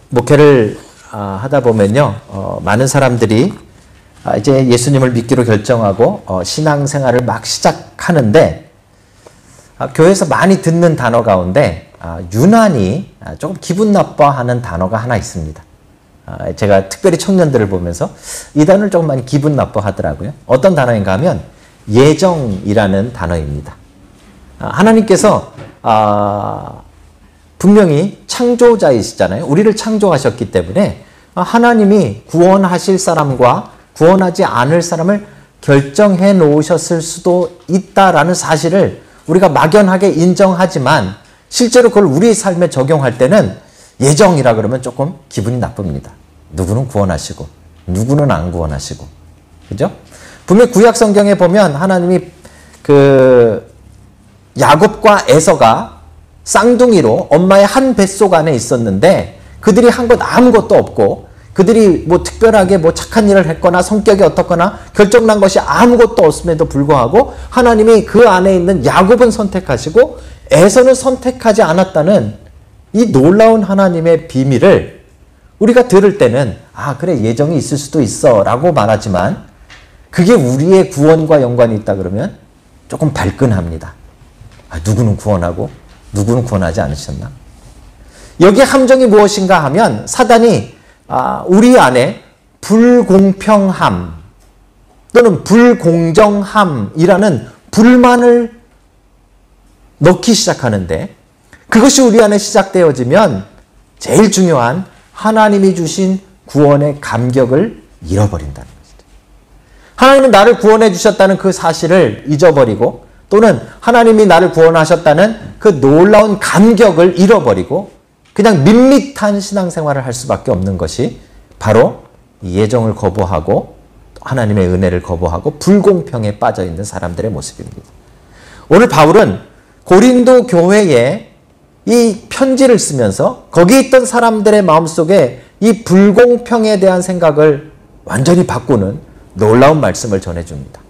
목회를 하다 보면요, 많은 사람들이 이제 예수님을 믿기로 결정하고 신앙생활을 막 시작하는데, 교회에서 많이 듣는 단어 가운데 유난히 조금 기분 나빠하는 단어가 하나 있습니다. 제가 특별히 청년들을 보면서 이 단어를 조금 많이 기분 나빠하더라고요. 어떤 단어인가 하면 예정이라는 단어입니다. 하나님께서 분명히 창조자이시잖아요. 우리를 창조하셨기 때문에 하나님이 구원하실 사람과 구원하지 않을 사람을 결정해 놓으셨을 수도 있다라는 사실을 우리가 막연하게 인정하지만 실제로 그걸 우리 삶에 적용할 때는 예정이라 그러면 조금 기분이 나쁩니다. 누구는 구원하시고 누구는 안 구원하시고, 그죠? 분명 구약 성경에 보면 하나님이 야곱과 에서가 쌍둥이로 엄마의 한 뱃속 안에 있었는데 그들이 한 것 아무것도 없고 그들이 뭐 특별하게 뭐 착한 일을 했거나 성격이 어떻거나 결정난 것이 아무것도 없음에도 불구하고 하나님이 그 안에 있는 야곱은 선택하시고 에서는 선택하지 않았다는 이 놀라운 하나님의 비밀을 우리가 들을 때는 그래 예정이 있을 수도 있어 라고 말하지만 그게 우리의 구원과 연관이 있다 그러면 조금 발끈합니다. 누구는 구원하고 누구는 구원하지 않으셨나? 여기 함정이 무엇인가 하면 사단이 우리 안에 불공평함 또는 불공정함이라는 불만을 넣기 시작하는데, 그것이 우리 안에 시작되어지면 제일 중요한 하나님이 주신 구원의 감격을 잃어버린다는 것이죠. 하나님은 나를 구원해 주셨다는 그 사실을 잊어버리고 또는 하나님이 나를 구원하셨다는 그 놀라운 감격을 잃어버리고 그냥 밋밋한 신앙생활을 할 수밖에 없는 것이 바로 예정을 거부하고 하나님의 은혜를 거부하고 불공평에 빠져있는 사람들의 모습입니다. 오늘 바울은 고린도 교회에 이 편지를 쓰면서 거기 있던 사람들의 마음속에 이 불공평에 대한 생각을 완전히 바꾸는 놀라운 말씀을 전해줍니다.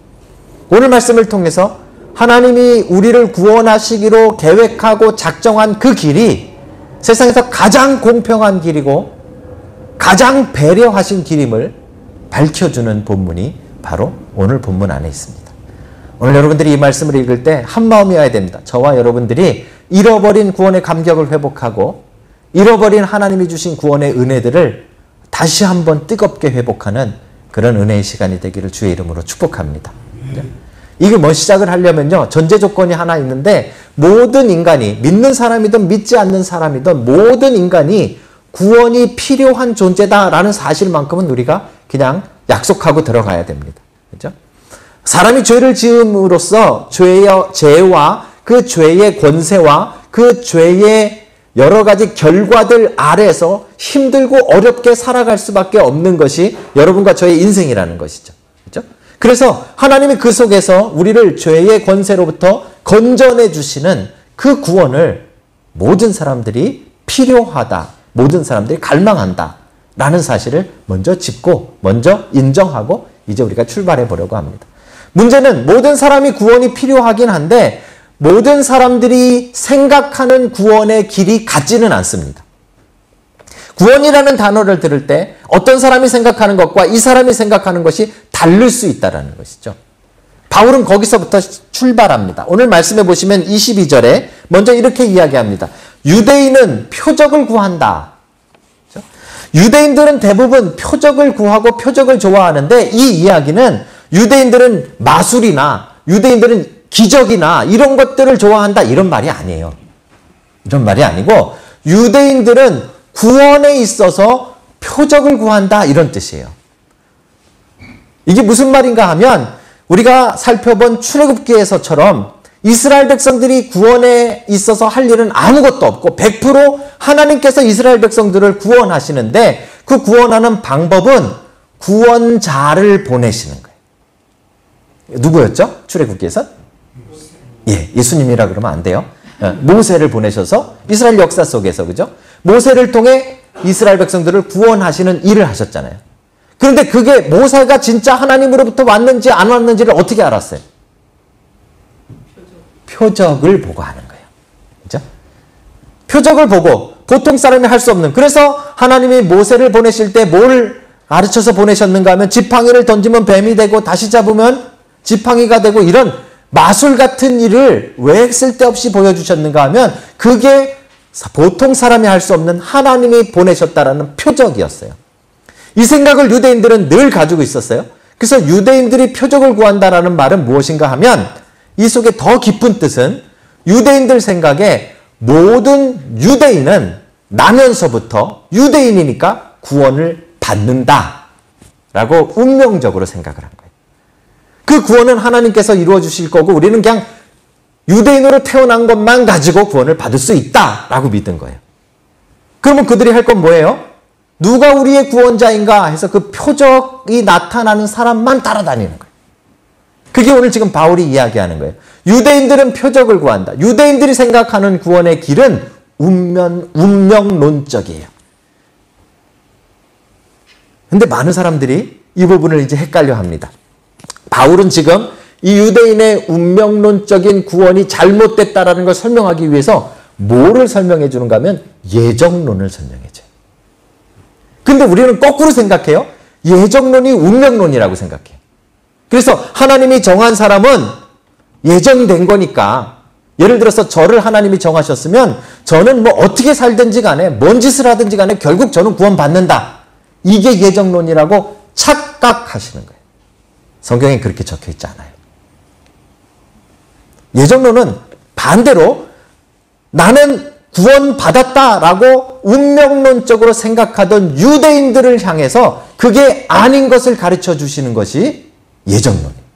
오늘 말씀을 통해서 하나님이 우리를 구원하시기로 계획하고 작정한 그 길이 세상에서 가장 공평한 길이고 가장 배려하신 길임을 밝혀주는 본문이 바로 오늘 본문 안에 있습니다. 오늘 여러분들이 이 말씀을 읽을 때 한마음이어야 됩니다. 저와 여러분들이 잃어버린 구원의 감격을 회복하고 잃어버린 하나님이 주신 구원의 은혜들을 다시 한번 뜨겁게 회복하는 그런 은혜의 시간이 되기를 주의 이름으로 축복합니다. 이게 뭐 시작을 하려면요, 전제 조건이 하나 있는데 모든 인간이, 믿는 사람이든 믿지 않는 사람이든 모든 인간이 구원이 필요한 존재다라는 사실만큼은 우리가 그냥 약속하고 들어가야 됩니다. 그렇죠? 사람이 죄를 지음으로써 죄와 그 죄의 권세와 그 죄의 여러 가지 결과들 아래서 힘들고 어렵게 살아갈 수밖에 없는 것이 여러분과 저의 인생이라는 것이죠. 그렇죠? 그래서 하나님이 그 속에서 우리를 죄의 권세로부터 건져내 주시는 그 구원을 모든 사람들이 필요하다, 모든 사람들이 갈망한다 라는 사실을 먼저 짚고 먼저 인정하고 이제 우리가 출발해 보려고 합니다. 문제는 모든 사람이 구원이 필요하긴 한데 모든 사람들이 생각하는 구원의 길이 같지는 않습니다. 구원이라는 단어를 들을 때 어떤 사람이 생각하는 것과 이 사람이 생각하는 것이 다를 수 있다는 것이죠. 바울은 거기서부터 출발합니다. 오늘 말씀해 보시면 22절에 먼저 이렇게 이야기합니다. 유대인은 표적을 구한다. 그렇죠? 유대인들은 대부분 표적을 구하고 표적을 좋아하는데 이 이야기는 유대인들은 마술이나 유대인들은 기적이나 이런 것들을 좋아한다 이런 말이 아니에요. 이런 말이 아니고 유대인들은 구원에 있어서 표적을 구한다 이런 뜻이에요. 이게 무슨 말인가 하면 우리가 살펴본 출애굽기에서처럼 이스라엘 백성들이 구원에 있어서 할 일은 아무것도 없고 100% 하나님께서 이스라엘 백성들을 구원하시는데 그 구원하는 방법은 구원자를 보내시는 거예요. 누구였죠? 출애굽기에서? 예수님이라 그러면 안 돼요. 모세를 보내셔서 이스라엘 역사 속에서, 그죠? 모세를 통해 이스라엘 백성들을 구원하시는 일을 하셨잖아요. 그런데 그게 모세가 진짜 하나님으로부터 왔는지 안 왔는지를 어떻게 알았어요? 표적을 보고 하는 거예요. 그죠? 표적을 보고 보통 사람이 할 수 없는. 그래서 하나님이 모세를 보내실 때 뭘 가르쳐서 보내셨는가 하면 지팡이를 던지면 뱀이 되고 다시 잡으면 지팡이가 되고 이런 마술 같은 일을 왜 쓸데없이 보여주셨는가 하면 그게 보통 사람이 할 수 없는 하나님이 보내셨다라는 표적이었어요. 이 생각을 유대인들은 늘 가지고 있었어요. 그래서 유대인들이 표적을 구한다라는 말은 무엇인가 하면 이 속에 더 깊은 뜻은 유대인들 생각에 모든 유대인은 나면서부터 유대인이니까 구원을 받는다라고 운명적으로 생각을 한 거예요. 그 구원은 하나님께서 이루어 주실 거고 우리는 그냥 유대인으로 태어난 것만 가지고 구원을 받을 수 있다라고 믿은 거예요. 그러면 그들이 할 건 뭐예요? 누가 우리의 구원자인가 해서 그 표적이 나타나는 사람만 따라다니는 거예요. 그게 오늘 지금 바울이 이야기하는 거예요. 유대인들은 표적을 구한다. 유대인들이 생각하는 구원의 길은 운명론적이에요. 근데 많은 사람들이 이 부분을 이제 헷갈려 합니다. 바울은 지금 이 유대인의 운명론적인 구원이 잘못됐다라는 걸 설명하기 위해서 뭐를 설명해 주는가 하면 예정론을 설명해 줘요. 근데 우리는 거꾸로 생각해요. 예정론이 운명론이라고 생각해요. 그래서 하나님이 정한 사람은 예정된 거니까 예를 들어서 저를 하나님이 정하셨으면 저는 뭐 어떻게 살든지 간에 뭔 짓을 하든지 간에 결국 저는 구원받는다. 이게 예정론이라고 착각하시는 거예요. 성경에 그렇게 적혀 있지 않아요. 예정론은 반대로 나는 구원받았다라고 운명론적으로 생각하던 유대인들을 향해서 그게 아닌 것을 가르쳐 주시는 것이 예정론이에요.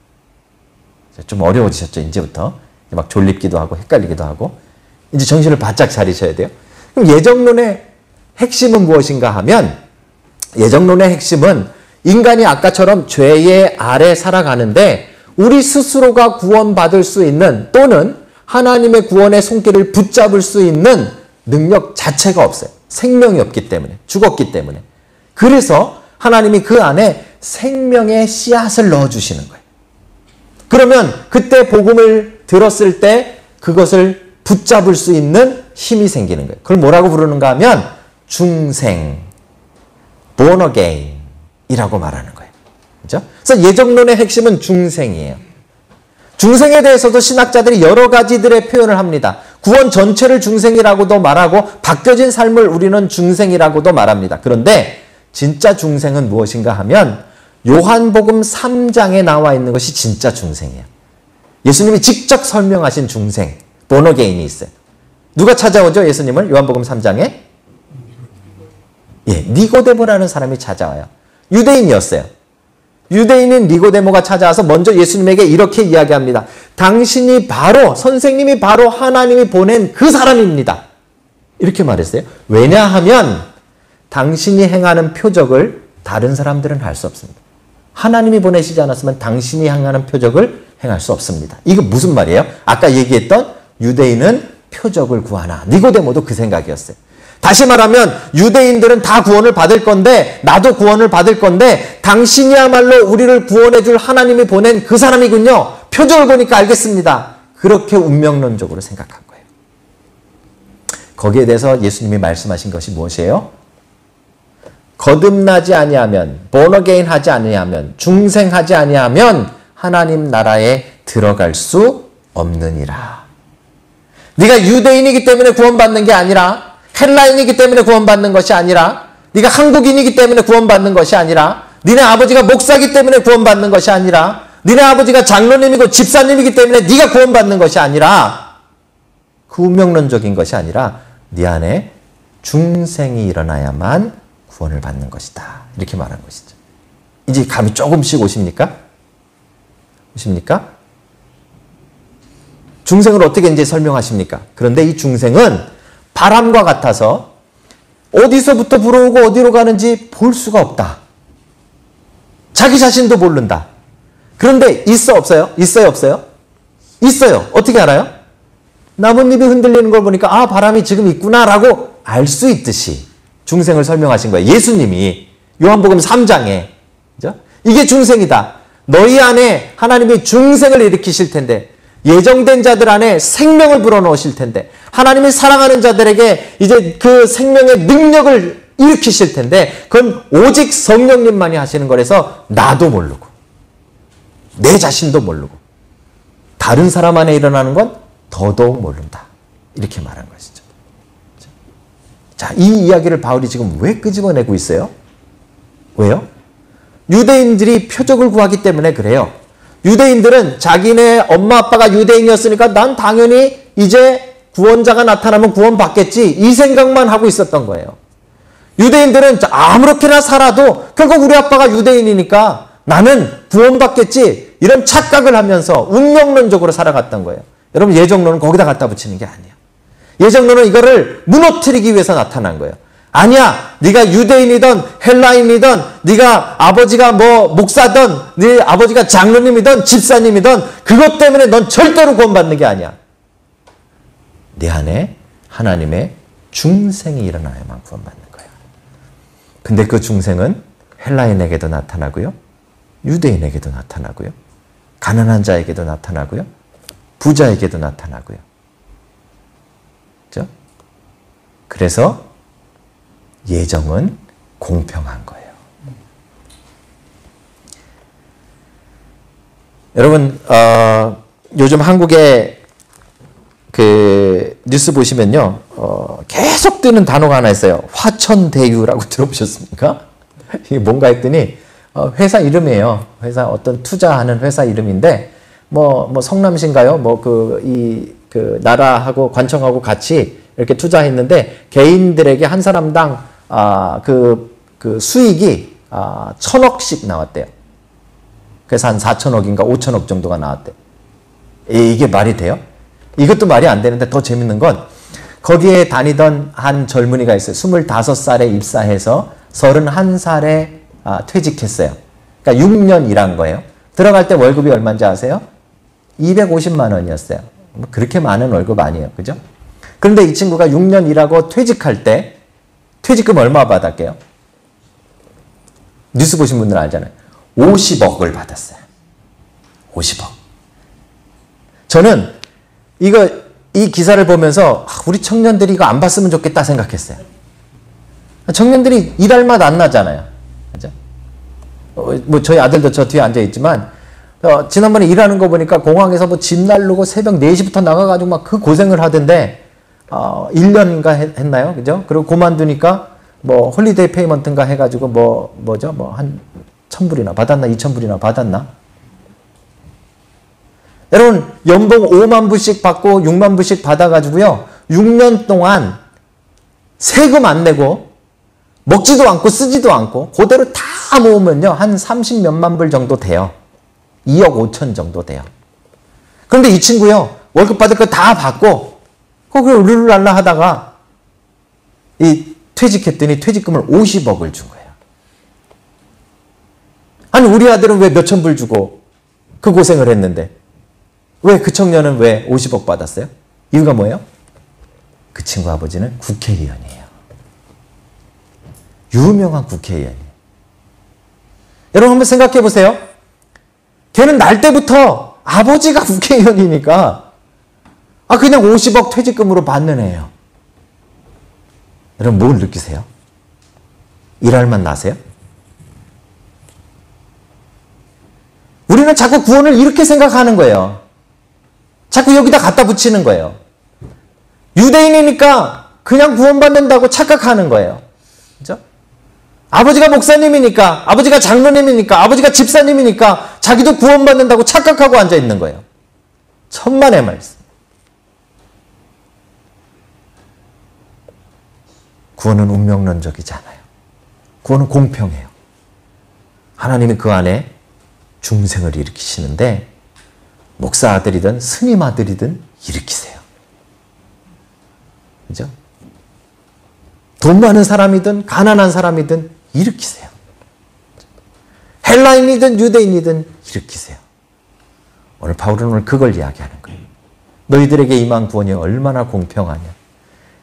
좀 어려워지셨죠, 이제부터. 막 졸립기도 하고 헷갈리기도 하고. 이제 정신을 바짝 차리셔야 돼요. 그럼 예정론의 핵심은 무엇인가 하면 예정론의 핵심은 인간이 아까처럼 죄의 아래 살아가는데 우리 스스로가 구원받을 수 있는 또는 하나님의 구원의 손길을 붙잡을 수 있는 능력 자체가 없어요. 생명이 없기 때문에, 죽었기 때문에. 그래서 하나님이 그 안에 생명의 씨앗을 넣어주시는 거예요. 그러면 그때 복음을 들었을 때 그것을 붙잡을 수 있는 힘이 생기는 거예요. 그걸 뭐라고 부르는가 하면 중생, born again 이라고 말하는 거예요. 그렇죠? 그래서 예정론의 핵심은 중생이에요. 중생에 대해서도 신학자들이 여러 가지들의 표현을 합니다. 구원 전체를 중생이라고도 말하고 바뀌어진 삶을 우리는 중생이라고도 말합니다. 그런데 진짜 중생은 무엇인가 하면 요한복음 3장에 나와 있는 것이 진짜 중생이에요. 예수님이 직접 설명하신 중생, born again이 있어요. 누가 찾아오죠? 예수님을 요한복음 3장에? 예, 니고데모라는 사람이 찾아와요. 유대인이었어요. 유대인인 니고데모가 찾아와서 먼저 예수님에게 이렇게 이야기합니다. 당신이 바로, 선생님이 바로 하나님이 보낸 그 사람입니다. 이렇게 말했어요. 왜냐하면 당신이 행하는 표적을 다른 사람들은 할 수 없습니다. 하나님이 보내시지 않았으면 당신이 행하는 표적을 행할 수 없습니다. 이거 무슨 말이에요? 아까 얘기했던 유대인은 표적을 구하나. 니고데모도 그 생각이었어요. 다시 말하면 유대인들은 다 구원을 받을 건데 나도 구원을 받을 건데 당신이야말로 우리를 구원해 줄 하나님이 보낸 그 사람이군요. 표적을 보니까 알겠습니다. 그렇게 운명론적으로 생각한 거예요. 거기에 대해서 예수님이 말씀하신 것이 무엇이에요? 거듭나지 아니하면, born again 하지 아니하면, 중생하지 아니하면 하나님 나라에 들어갈 수 없느니라. 네가 유대인이기 때문에 구원받는 게 아니라 헬라인이기 때문에 구원받는 것이 아니라 네가 한국인이기 때문에 구원받는 것이 아니라 니네 아버지가 목사이기 때문에 구원받는 것이 아니라 니네 아버지가 장로님이고 집사님이기 때문에 네가 구원받는 것이 아니라 그 운명론적인 것이 아니라 네 안에 중생이 일어나야만 구원을 받는 것이다. 이렇게 말한 것이죠. 이제 감이 조금씩 오십니까? 오십니까? 중생을 어떻게 이제 설명하십니까? 그런데 이 중생은 바람과 같아서 어디서부터 불어오고 어디로 가는지 볼 수가 없다. 자기 자신도 모른다. 그런데 있어 없어요? 있어요 없어요? 있어요. 어떻게 알아요? 나뭇잎이 흔들리는 걸 보니까 아 바람이 지금 있구나라고 알 수 있듯이 중생을 설명하신 거예요. 예수님이 요한복음 3장에 그죠? 이게 중생이다. 너희 안에 하나님이 중생을 일으키실 텐데 예정된 자들 안에 생명을 불어넣으실 텐데, 하나님이 사랑하는 자들에게 이제 그 생명의 능력을 일으키실 텐데, 그건 오직 성령님만이 하시는 거라서 나도 모르고 내 자신도 모르고 다른 사람 안에 일어나는 건 더더욱 모른다. 이렇게 말한 것이죠. 자, 이 이야기를 바울이 지금 왜 끄집어내고 있어요? 왜요? 유대인들이 표적을 구하기 때문에 그래요. 유대인들은 자기네 엄마 아빠가 유대인이었으니까 난 당연히 이제 구원자가 나타나면 구원받겠지, 이 생각만 하고 있었던 거예요. 유대인들은 아무렇게나 살아도 결국 우리 아빠가 유대인이니까 나는 구원받겠지, 이런 착각을 하면서 운명론적으로 살아갔던 거예요. 여러분, 예정론은 거기다 갖다 붙이는 게 아니에요. 예정론은 이거를 무너뜨리기 위해서 나타난 거예요. 아니야, 네가 유대인이든 헬라인이든 네가 아버지가 뭐 목사든 네 아버지가 장로님이든 집사님이든 그것 때문에 넌 절대로 구원받는 게 아니야. 내 안에 하나님의 중생이 일어나야만 구원받는 거예요. 근데 그 중생은 헬라인에게도 나타나고요, 유대인에게도 나타나고요, 가난한 자에게도 나타나고요, 부자에게도 나타나고요. 그렇죠? 그래서 예정은 공평한 거예요. 여러분, 요즘 한국의 그 뉴스 보시면요, 계속 뜨는 단어가 하나 있어요. 화천대유라고 들어보셨습니까? 이게 뭔가 했더니 회사 이름이에요. 회사, 어떤 투자하는 회사 이름인데, 뭐 성남시인가요? 그 나라하고 관청하고 같이 이렇게 투자했는데, 개인들에게 한 사람당 그 수익이 1,000억씩 나왔대요. 그래서 한 4천억인가 5천억 정도가 나왔대요. 이게 말이 돼요? 이것도 말이 안 되는데 더 재밌는 건, 거기에 다니던 한 젊은이가 있어요. 25살에 입사해서 31살에 퇴직했어요. 그러니까 6년 일한 거예요. 들어갈 때 월급이 얼마인지 아세요? 250만 원이었어요. 그렇게 많은 월급 아니에요. 그죠? 그런데 이 친구가 6년 일하고 퇴직할 때 퇴직금 얼마 받았게요? 뉴스 보신 분들은 알잖아요. 50억을 받았어요. 50억. 저는 이 기사를 보면서 우리 청년들이 이거 안 봤으면 좋겠다 생각했어요. 청년들이 일할 맛 안 나잖아요. 그죠? 뭐 저희 아들도 저 뒤에 앉아 있지만, 지난번에 일하는 거 보니까 공항에서 뭐 짐 나르고 새벽 4시부터 나가가지고 막 그 고생을 하던데, 1년인가 했나요? 그죠? 그리고 그만두니까 뭐 홀리데이 페이먼트인가 해가지고 뭐죠? 뭐 한 1,000불이나 받았나? 2,000불이나 받았나? 여러분, 연봉 5만 불씩 받고 6만 불씩 받아가지고요, 6년 동안 세금 안 내고 먹지도 않고 쓰지도 않고 그대로 다 모으면요, 한 30 몇만 불 정도 돼요. 2억 5천 정도 돼요. 그런데 이 친구요, 월급 받을 거 다 받고 거기를 룰랄라 하다가 퇴직했더니 퇴직금을 50억을 준 거예요. 아니, 우리 아들은 왜 몇천 불 주고 그 고생을 했는데 왜 그 청년은 왜 50억 받았어요? 이유가 뭐예요? 그 친구 아버지는 국회의원이에요. 유명한 국회의원이에요. 여러분 한번 생각해 보세요. 걔는 날 때부터 아버지가 국회의원이니까 그냥 50억 퇴직금으로 받는 애예요. 여러분 뭘 느끼세요? 일할 맛 나세요? 우리는 자꾸 구원을 이렇게 생각하는 거예요. 자꾸 여기다 갖다 붙이는 거예요. 유대인이니까 그냥 구원받는다고 착각하는 거예요. 그죠? 아버지가 목사님이니까, 아버지가 장로님이니까, 아버지가 집사님이니까 자기도 구원받는다고 착각하고 앉아 있는 거예요. 천만의 말씀. 구원은 운명론적이지 않아요. 구원은 공평해요. 하나님이 그 안에 중생을 일으키시는데, 목사 아들이든 스님 아들이든 일으키세요. 그죠? 돈 많은 사람이든 가난한 사람이든 일으키세요. 헬라인이든 유대인이든 일으키세요. 오늘 바울은 오늘 그걸 이야기하는 거예요. 너희들에게 임한 구원이 얼마나 공평하냐.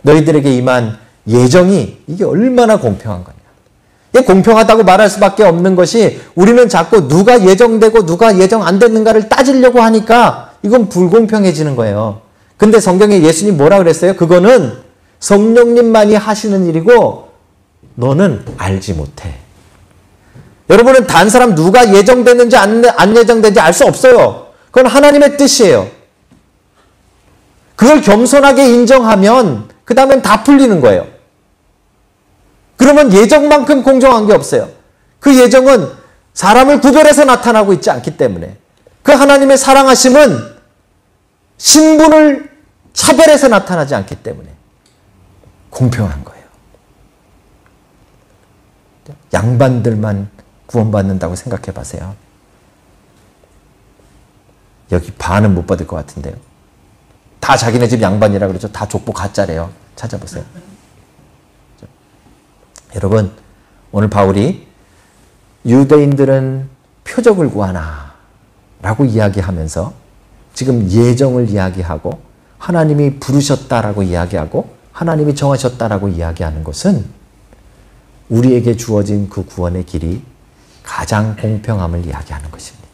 너희들에게 임한 예정이 이게 얼마나 공평한 거냐. 이게 공평하다고 말할 수밖에 없는 것이, 우리는 자꾸 누가 예정되고 누가 예정 안 됐는가를 따지려고 하니까 이건 불공평해지는 거예요. 근데 성경에 예수님 뭐라 그랬어요? 그거는 성령님만이 하시는 일이고 너는 알지 못해. 여러분은 단 사람 누가 예정됐는지 안 예정된지 알 수 없어요. 그건 하나님의 뜻이에요. 그걸 겸손하게 인정하면 그 다음엔 다 풀리는 거예요. 그러면 예정만큼 공정한 게 없어요. 그 예정은 사람을 구별해서 나타나고 있지 않기 때문에 그 하나님의 사랑하심은 신분을 차별해서 나타나지 않기 때문에 공평한 거예요. 양반들만 구원받는다고 생각해 보세요. 여기 반은 못 받을 것 같은데요. 다 자기네 집 양반이라 그러죠. 다 족보 가짜래요. 찾아보세요. 여러분, 오늘 바울이 유대인들은 표적을 구하나 라고 이야기하면서 지금 예정을 이야기하고 하나님이 부르셨다라고 이야기하고 하나님이 정하셨다라고 이야기하는 것은 우리에게 주어진 그 구원의 길이 가장 공평함을 이야기하는 것입니다.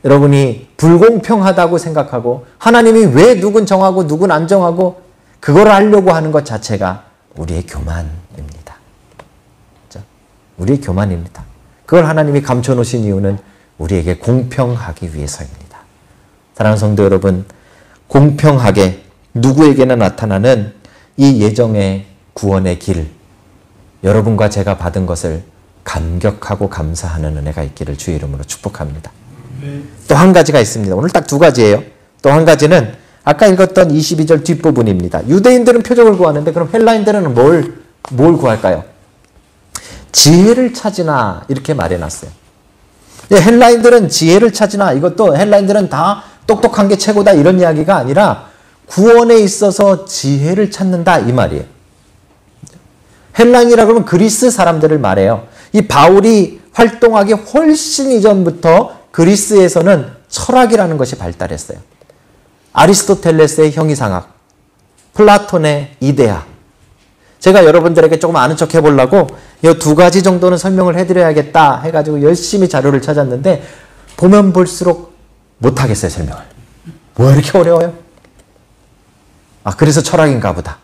여러분이 불공평하다고 생각하고 하나님이 왜 누군 정하고 누군 안 정하고 그걸 하려고 하는 것 자체가 우리의 교만입니다. 그렇죠? 우리의 교만입니다. 그걸 하나님이 감춰놓으신 이유는 우리에게 공평하기 위해서입니다. 사랑하는 성도 여러분, 공평하게 누구에게나 나타나는 이 예정의 구원의 길, 여러분과 제가 받은 것을 감격하고 감사하는 은혜가 있기를 주의 이름으로 축복합니다. 또 한 가지가 있습니다. 오늘 딱 두 가지예요. 또 한 가지는 아까 읽었던 22절 뒷부분입니다. 유대인들은 표적을 구하는데 그럼 헬라인들은 뭘 구할까요? 지혜를 찾으나 이렇게 말해놨어요. 헬라인들은 지혜를 찾으나 이것도 헬라인들은 다 똑똑한 게 최고다 이런 이야기가 아니라 구원에 있어서 지혜를 찾는다 이 말이에요. 헬라인이라 그러면 그리스 사람들을 말해요. 이 바울이 활동하기 훨씬 이전부터 그리스에서는 철학이라는 것이 발달했어요. 아리스토텔레스의 형이상학, 플라톤의 이데아. 제가 여러분들에게 조금 아는 척 해보려고 이 두 가지 정도는 설명을 해드려야겠다 해가지고 열심히 자료를 찾았는데 보면 볼수록 못하겠어요, 설명을. 뭐 이렇게 어려워요? 그래서 철학인가 보다.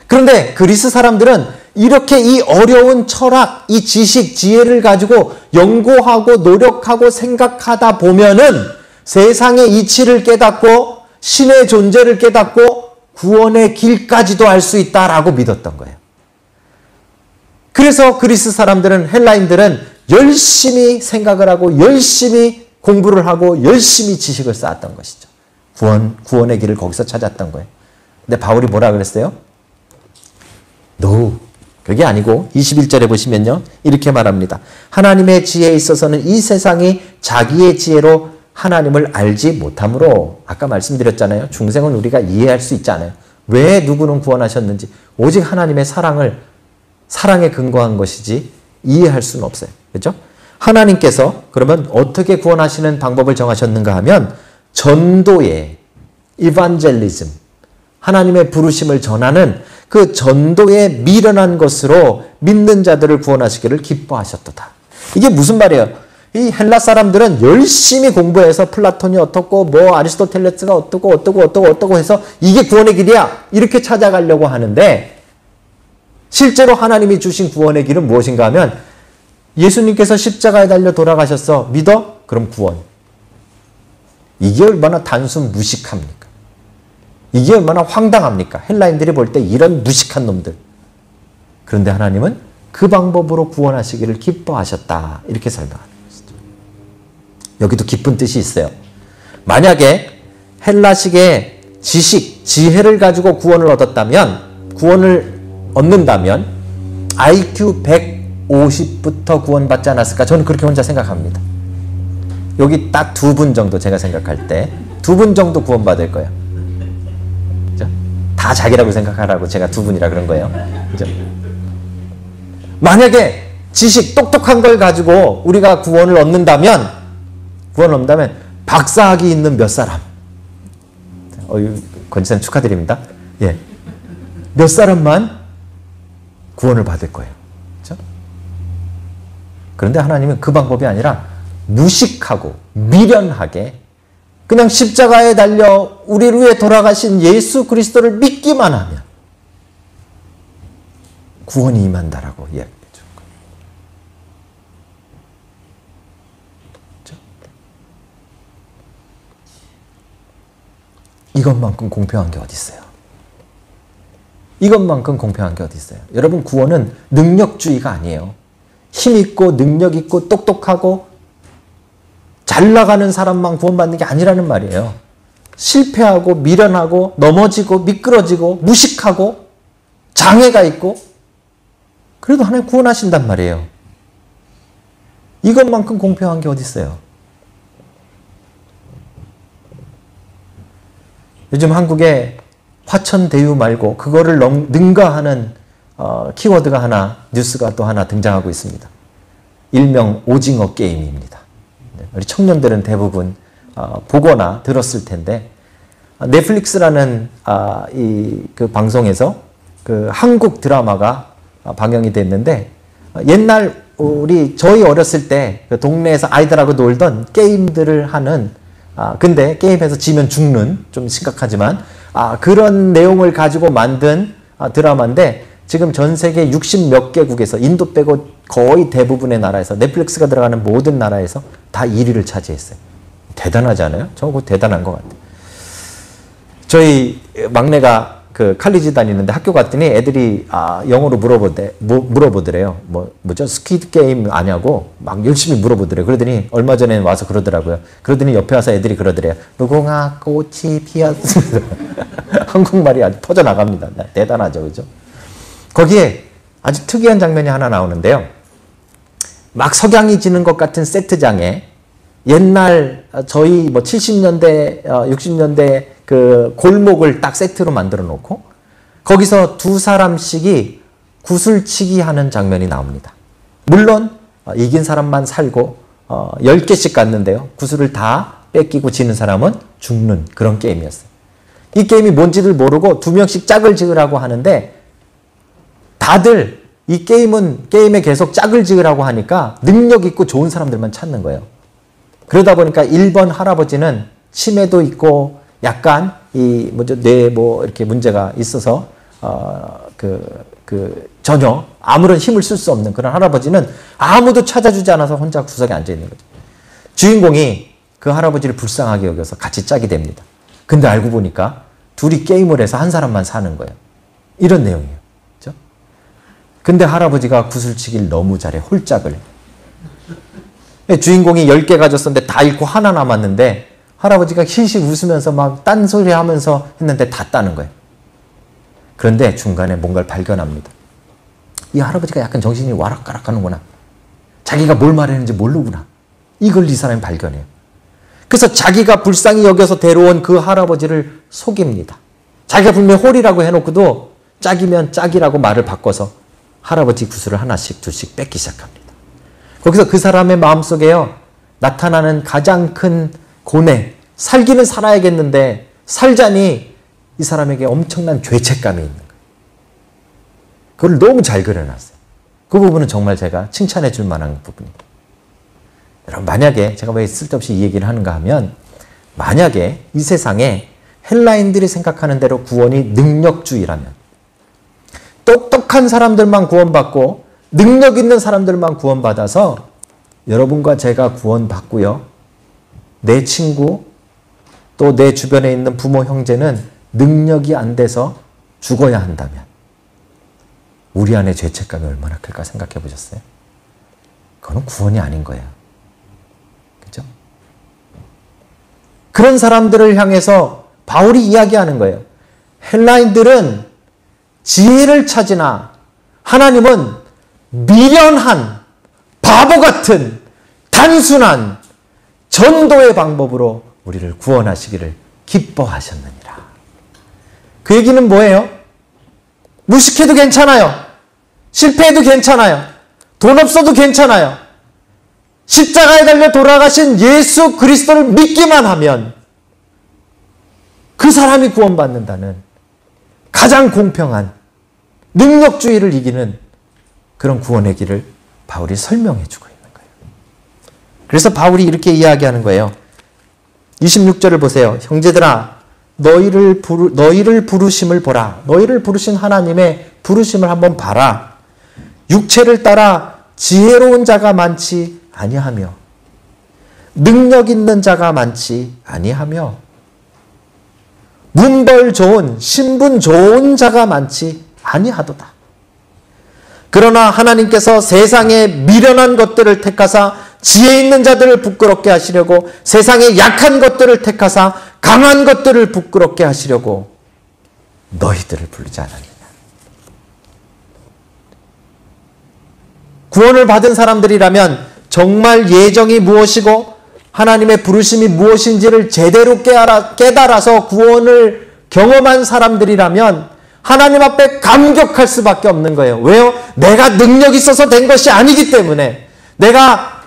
그런데 그리스 사람들은 이렇게 이 어려운 철학, 이 지식, 지혜를 가지고 연구하고 노력하고 생각하다 보면은 세상의 이치를 깨닫고 신의 존재를 깨닫고 구원의 길까지도 알 수 있다라고 믿었던 거예요. 그래서 그리스 사람들은, 헬라인들은 열심히 생각을 하고 열심히 공부를 하고 열심히 지식을 쌓았던 것이죠. 구원의 길을 거기서 찾았던 거예요. 근데 바울이 뭐라 그랬어요? No. 그게 아니고 21절에 보시면요. 이렇게 말합니다. 하나님의 지혜에 있어서는 이 세상이 자기의 지혜로 하나님을 알지 못하므로, 아까 말씀드렸잖아요. 중생은 우리가 이해할 수 있잖아요. 왜 누구는 구원하셨는지 오직 하나님의 사랑에 근거한 것이지 이해할 수는 없어요. 그렇죠? 하나님께서 그러면 어떻게 구원하시는 방법을 정하셨는가 하면 전도의 이반젤리즘, 하나님의 부르심을 전하는 그 전도에 미련한 것으로 믿는 자들을 구원하시기를 기뻐하셨도다. 이게 무슨 말이에요? 이 헬라 사람들은 열심히 공부해서 플라톤이 어떻고 뭐 아리스토텔레스가 어떻고 해서 이게 구원의 길이야 이렇게 찾아가려고 하는데, 실제로 하나님이 주신 구원의 길은 무엇인가 하면 예수님께서 십자가에 달려 돌아가셨어. 믿어? 그럼 구원. 이게 얼마나 단순 무식합니까? 이게 얼마나 황당합니까? 헬라인들이 볼 때 이런 무식한 놈들. 그런데 하나님은 그 방법으로 구원하시기를 기뻐하셨다. 이렇게 설명하는 것이죠. 여기도 깊은 뜻이 있어요. 만약에 헬라식의 지식, 지혜를 가지고 구원을 얻는다면 IQ 150부터 구원받지 않았을까? 저는 그렇게 혼자 생각합니다. 여기 딱 2분 정도 제가 생각할 때 2분 정도 구원받을 거예요. 그죠? 다 자기라고 생각하라고 제가 2분이라 그런 거예요. 그죠? 만약에 지식, 똑똑한 걸 가지고 우리가 구원을 얻는다면 박사학위 있는 몇 사람, 권지사님 축하드립니다. 예, 몇 사람만 구원을 받을 거예요. 그렇죠? 그런데 하나님은 그 방법이 아니라 무식하고 미련하게 그냥 십자가에 달려 우리를 위해 돌아가신 예수 그리스도를 믿기만 하면 구원이 임한다라고 이야기해 준 거예요. 그렇죠? 이것만큼 공평한 게 어디 있어요? 이것만큼 공평한 게 어디 있어요? 여러분, 구원은 능력주의가 아니에요. 힘 있고 능력 있고 똑똑하고 잘 나가는 사람만 구원받는 게 아니라는 말이에요. 실패하고 미련하고 넘어지고 미끄러지고 무식하고 장애가 있고 그래도 하나님 구원하신단 말이에요. 이것만큼 공평한 게 어디 있어요? 요즘 한국에 화천대유 말고 그거를 능가하는 키워드가 하나, 뉴스가 또 하나 등장하고 있습니다. 일명 오징어 게임입니다. 우리 청년들은 대부분 보거나 들었을 텐데, 넷플릭스라는 그 방송에서 그 한국 드라마가 방영이 됐는데, 옛날 저희 어렸을 때 그 동네에서 아이들하고 놀던 게임들을 하는, 근데 게임에서 지면 죽는, 좀 심각하지만 그런 내용을 가지고 만든 드라마인데, 지금 전 세계 60 몇 개국에서, 인도 빼고 거의 대부분의 나라에서, 넷플릭스가 들어가는 모든 나라에서 다 1위를 차지했어요. 대단하지 않아요? 저 그거 대단한 것 같아요. 저희 막내가 그 칼리지 다니는데 학교 갔더니 애들이 영어로 물어보더래요. 뭐죠? 스퀴드 게임 아냐고 막 열심히 물어보더래요. 그러더니 얼마 전에 와서 그러더라고요. 그러더니 옆에 와서 애들이 그러더래요. 무궁화 꽃이 피었습니다. 한국말이 아주 퍼져나갑니다. 대단하죠. 그죠? 거기에 아주 특이한 장면이 하나 나오는데요. 막 석양이 지는 것 같은 세트장에 옛날 저희 70년대, 60년대 그 골목을 딱 세트로 만들어 놓고 거기서 두 사람씩이 구슬치기 하는 장면이 나옵니다. 물론 이긴 사람만 살고 10개씩 갔는데요. 구슬을 다 뺏기고 지는 사람은 죽는 그런 게임이었어요. 이 게임이 뭔지를 모르고 두 명씩 짝을 지으라고 하는데 다들 이 게임에 계속 짝을 지으라고 하니까 능력 있고 좋은 사람들만 찾는 거예요. 그러다 보니까 1번 할아버지는 치매도 있고 약간 뇌에 이렇게 문제가 있어서 전혀 아무런 힘을 쓸 수 없는 그런 할아버지는 아무도 찾아주지 않아서 혼자 구석에 앉아 있는 거죠. 주인공이 그 할아버지를 불쌍하게 여겨서 같이 짝이 됩니다. 근데 알고 보니까 둘이 게임을 해서 한 사람만 사는 거예요. 이런 내용이에요. 그렇죠? 근데 할아버지가 구슬치기를 너무 잘해. 홀짝을. 주인공이 10개 가졌었는데 다 잃고 하나 남았는데 할아버지가 힐실 웃으면서 막 딴소리 하면서 했는데 다 따는 거예요. 그런데 중간에 뭔가를 발견합니다. 이 할아버지가 약간 정신이 와락가락 하는구나. 자기가 뭘 말했는지 모르구나. 이걸 이 사람이 발견해요. 그래서 자기가 불쌍히 여겨서 데려온 그 할아버지를 속입니다. 자기가 분명히 홀이라고 해놓고도 짝이면 짝이라고 말을 바꿔서 할아버지 구슬을 하나씩 둘씩 뺏기 시작합니다. 거기서 그 사람의 마음속에요. 나타나는 가장 큰 고뇌, 살기는 살아야겠는데 살자니 이 사람에게 엄청난 죄책감이 있는 거예요. 그걸 너무 잘 그려놨어요. 그 부분은 정말 제가 칭찬해 줄 만한 부분입니다. 여러분, 만약에 제가 왜 쓸데없이 이 얘기를 하는가 하면, 만약에 이 세상에 헬라인들이 생각하는 대로 구원이 능력주의라면, 똑똑한 사람들만 구원받고 능력 있는 사람들만 구원받아서 여러분과 제가 구원받고요, 내 친구 또 내 주변에 있는 부모 형제는 능력이 안 돼서 죽어야 한다면 우리 안에 죄책감이 얼마나 클까 생각해 보셨어요? 그건 구원이 아닌 거예요. 그죠? 그런 사람들을 향해서 바울이 이야기하는 거예요. 헬라인들은 지혜를 찾으나 하나님은 미련한 바보 같은 단순한 전도의 방법으로 우리를 구원하시기를 기뻐하셨느니라. 그 얘기는 뭐예요? 무식해도 괜찮아요. 실패해도 괜찮아요. 돈 없어도 괜찮아요. 십자가에 달려 돌아가신 예수 그리스도를 믿기만 하면 그 사람이 구원받는다는 가장 공평한 능력주의를 이기는 그런 구원의 길을 바울이 설명해 주고 있는 거예요. 그래서 바울이 이렇게 이야기하는 거예요. 26절을 보세요. 형제들아 너희를 부르심을 보라. 너희를 부르신 하나님의 부르심을 한번 봐라. 육체를 따라 지혜로운 자가 많지 아니하며 능력 있는 자가 많지 아니하며 문벌 좋은 신분 좋은 자가 많지 아니하도다. 그러나 하나님께서 세상에 미련한 것들을 택하사 지혜 있는 자들을 부끄럽게 하시려고 세상에 약한 것들을 택하사 강한 것들을 부끄럽게 하시려고 너희들을 부르지 않았느냐. 구원을 받은 사람들이라면 정말 예정이 무엇이고 하나님의 부르심이 무엇인지를 제대로 깨달아서 구원을 경험한 사람들이라면 하나님 앞에 감격할 수밖에 없는 거예요. 왜요? 내가 능력이 있어서 된 것이 아니기 때문에, 내가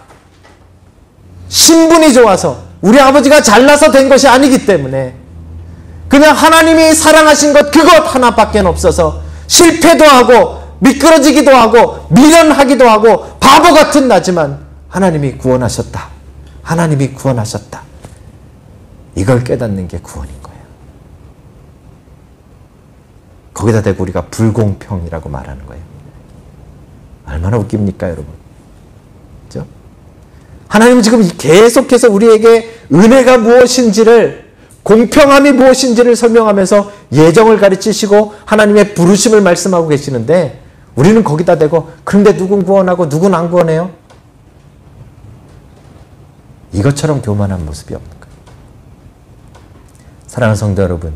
신분이 좋아서 우리 아버지가 잘나서 된 것이 아니기 때문에, 그냥 하나님이 사랑하신 것 그것 하나밖에 없어서 실패도 하고 미끄러지기도 하고 미련하기도 하고 바보 같은 나지만 하나님이 구원하셨다. 하나님이 구원하셨다. 이걸 깨닫는 게 구원인 거예요. 거기다 대고 우리가 불공평이라고 말하는 거예요. 얼마나 웃깁니까, 여러분? 그렇죠? 하나님은 지금 계속해서 우리에게 은혜가 무엇인지를, 공평함이 무엇인지를 설명하면서 예정을 가르치시고 하나님의 부르심을 말씀하고 계시는데, 우리는 거기다 대고 그런데 누군 구원하고 누군 안 구원해요? 이것처럼 교만한 모습이 없는 거예요. 사랑하는 성도 여러분,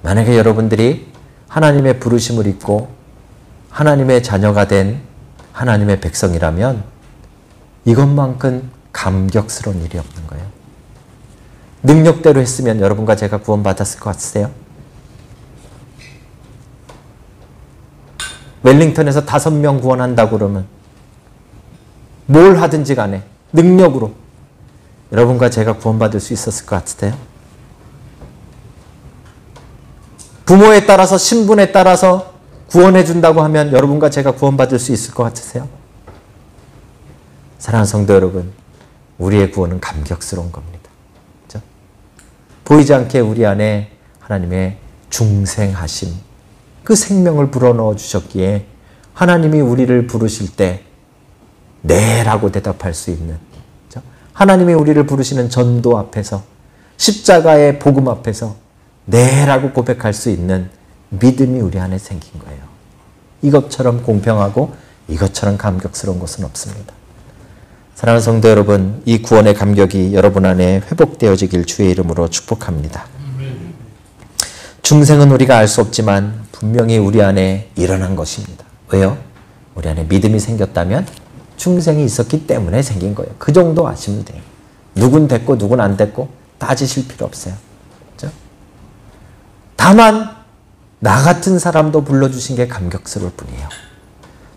만약에 여러분들이 하나님의 부르심을 입고 하나님의 자녀가 된 하나님의 백성이라면 이것만큼 감격스러운 일이 없는 거예요. 능력대로 했으면 여러분과 제가 구원받았을 것 같으세요? 웰링턴에서 5명 구원한다고 그러면 뭘 하든지 간에 능력으로 여러분과 제가 구원받을 수 있었을 것 같으세요? 부모에 따라서, 신분에 따라서 구원해 준다고 하면 여러분과 제가 구원받을 수 있을 것 같으세요? 사랑하는 성도 여러분, 우리의 구원은 감격스러운 겁니다. 그렇죠? 보이지 않게 우리 안에 하나님의 중생하심, 그 생명을 불어넣어 주셨기에 하나님이 우리를 부르실 때 네라고 대답할 수 있는, 그렇죠? 하나님이 우리를 부르시는 전도 앞에서, 십자가의 복음 앞에서 네라고 고백할 수 있는 믿음이 우리 안에 생긴 거예요. 이것처럼 공평하고 이것처럼 감격스러운 것은 없습니다. 사랑하는 성도 여러분, 이 구원의 감격이 여러분 안에 회복되어지길 주의 이름으로 축복합니다. 중생은 우리가 알 수 없지만 분명히 우리 안에 일어난 것입니다. 왜요? 우리 안에 믿음이 생겼다면 중생이 있었기 때문에 생긴 거예요. 그 정도 아시면 돼요. 누군 됐고 누군 안 됐고 따지실 필요 없어요. 그렇죠? 다만 나 같은 사람도 불러주신 게 감격스러울 뿐이에요.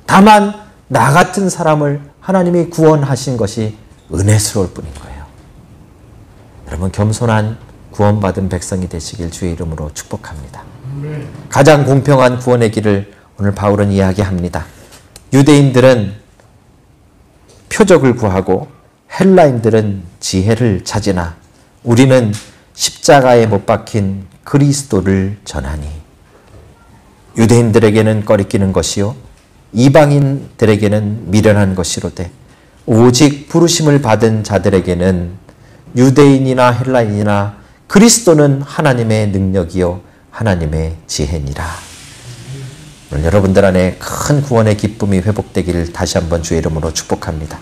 다만 나 같은 사람을 하나님이 구원하신 것이 은혜스러울 뿐인 거예요. 여러분, 겸손한 구원받은 백성이 되시길 주의 이름으로 축복합니다. 가장 공평한 구원의 길을 오늘 바울은 이야기합니다. 유대인들은 표적을 구하고 헬라인들은 지혜를 찾으나 우리는 십자가에 못 박힌 그리스도를 전하니, 유대인들에게는 꺼리끼는 것이요 이방인들에게는 미련한 것이로되 오직 부르심을 받은 자들에게는 유대인이나 헬라인이나 그리스도는 하나님의 능력이요 하나님의 지혜니라. 오늘 여러분들 안에 큰 구원의 기쁨이 회복되기를 다시 한번 주의 이름으로 축복합니다.